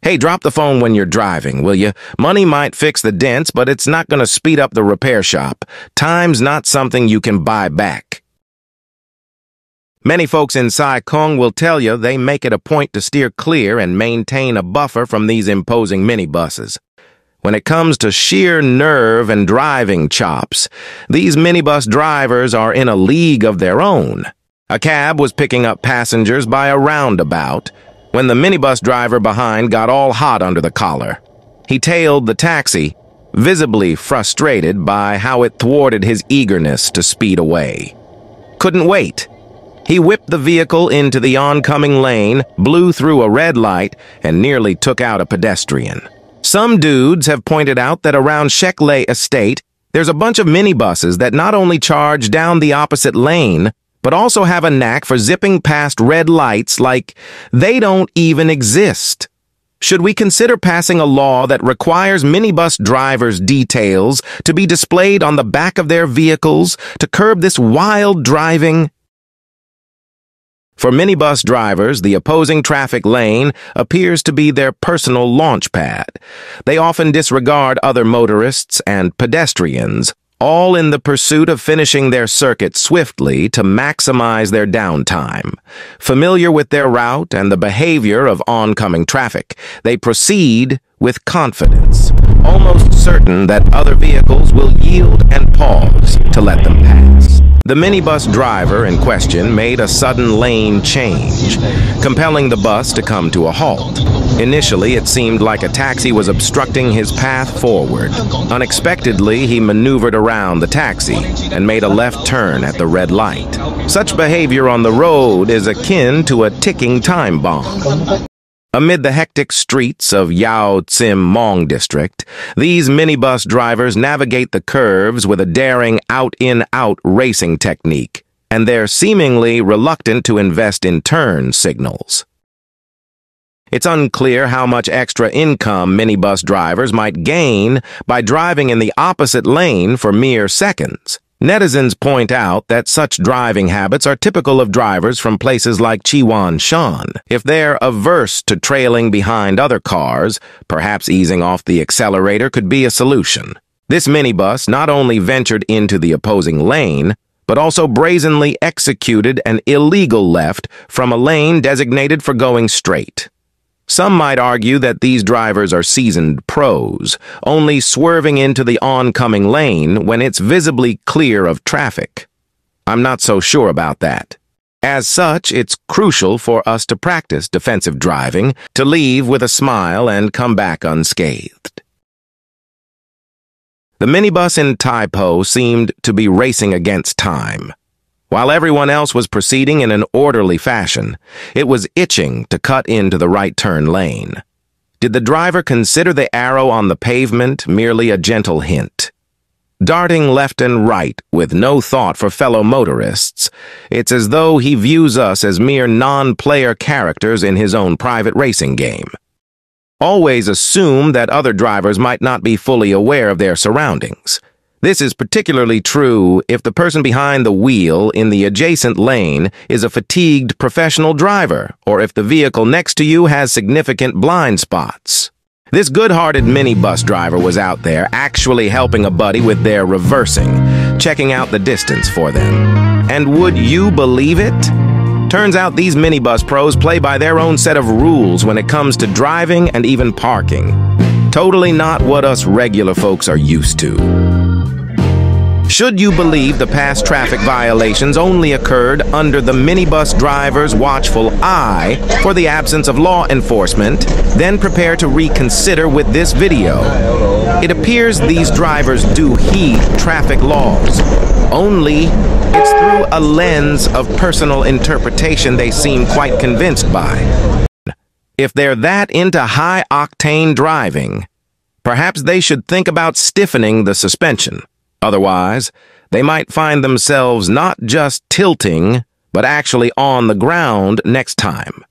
Hey, drop the phone when you're driving, will you? Money might fix the dents, but it's not going to speed up the repair shop. Time's not something you can buy back. Many folks in Sai Kung will tell you they make it a point to steer clear and maintain a buffer from these imposing minibuses. When it comes to sheer nerve and driving chops, these minibus drivers are in a league of their own. A cab was picking up passengers by a roundabout when the minibus driver behind got all hot under the collar. He tailed the taxi, visibly frustrated by how it thwarted his eagerness to speed away. Couldn't wait. He whipped the vehicle into the oncoming lane, blew through a red light, and nearly took out a pedestrian. Some dudes have pointed out that around Sheckley Estate, there's a bunch of minibuses that not only charge down the opposite lane, but also have a knack for zipping past red lights like they don't even exist. Should we consider passing a law that requires minibus drivers' details to be displayed on the back of their vehicles to curb this wild driving? For minibus drivers, the opposing traffic lane appears to be their personal launch pad. They often disregard other motorists and pedestrians, all in the pursuit of finishing their circuit swiftly to maximize their downtime. Familiar with their route and the behavior of oncoming traffic, they proceed with confidence, almost certain that other vehicles will yield and pause to let them pass. The minibus driver in question made a sudden lane change, compelling the bus to come to a halt. Initially, it seemed like a taxi was obstructing his path forward. Unexpectedly, he maneuvered around the taxi and made a left turn at the red light. Such behavior on the road is akin to a ticking time bomb. Amid the hectic streets of Yao Tsim Mong district, these minibus drivers navigate the curves with a daring out-in-out racing technique, and they're seemingly reluctant to invest in turn signals. It's unclear how much extra income minibus drivers might gain by driving in the opposite lane for mere seconds. Netizens point out that such driving habits are typical of drivers from places like Chiwan-shan. If they're averse to trailing behind other cars, perhaps easing off the accelerator could be a solution. This minibus not only ventured into the opposing lane, but also brazenly executed an illegal left from a lane designated for going straight. Some might argue that these drivers are seasoned pros, only swerving into the oncoming lane when it's visibly clear of traffic. I'm not so sure about that. As such, it's crucial for us to practice defensive driving, to leave with a smile and come back unscathed. The minibus in Taipo seemed to be racing against time. While everyone else was proceeding in an orderly fashion, it was itching to cut into the right turn lane. Did the driver consider the arrow on the pavement merely a gentle hint? Darting left and right with no thought for fellow motorists, it's as though he views us as mere non-player characters in his own private racing game. Always assume that other drivers might not be fully aware of their surroundings. This is particularly true if the person behind the wheel in the adjacent lane is a fatigued professional driver, or if the vehicle next to you has significant blind spots. This good-hearted minibus driver was out there actually helping a buddy with their reversing, checking out the distance for them. And would you believe it? Turns out these minibus pros play by their own set of rules when it comes to driving and even parking. Totally not what us regular folks are used to. Should you believe the past traffic violations only occurred under the minibus driver's watchful eye for the absence of law enforcement, then prepare to reconsider with this video. It appears these drivers do heed traffic laws. Only it's through a lens of personal interpretation they seem quite convinced by. If they're that into high-octane driving, perhaps they should think about stiffening the suspension. Otherwise, they might find themselves not just tilting, but actually on the ground next time.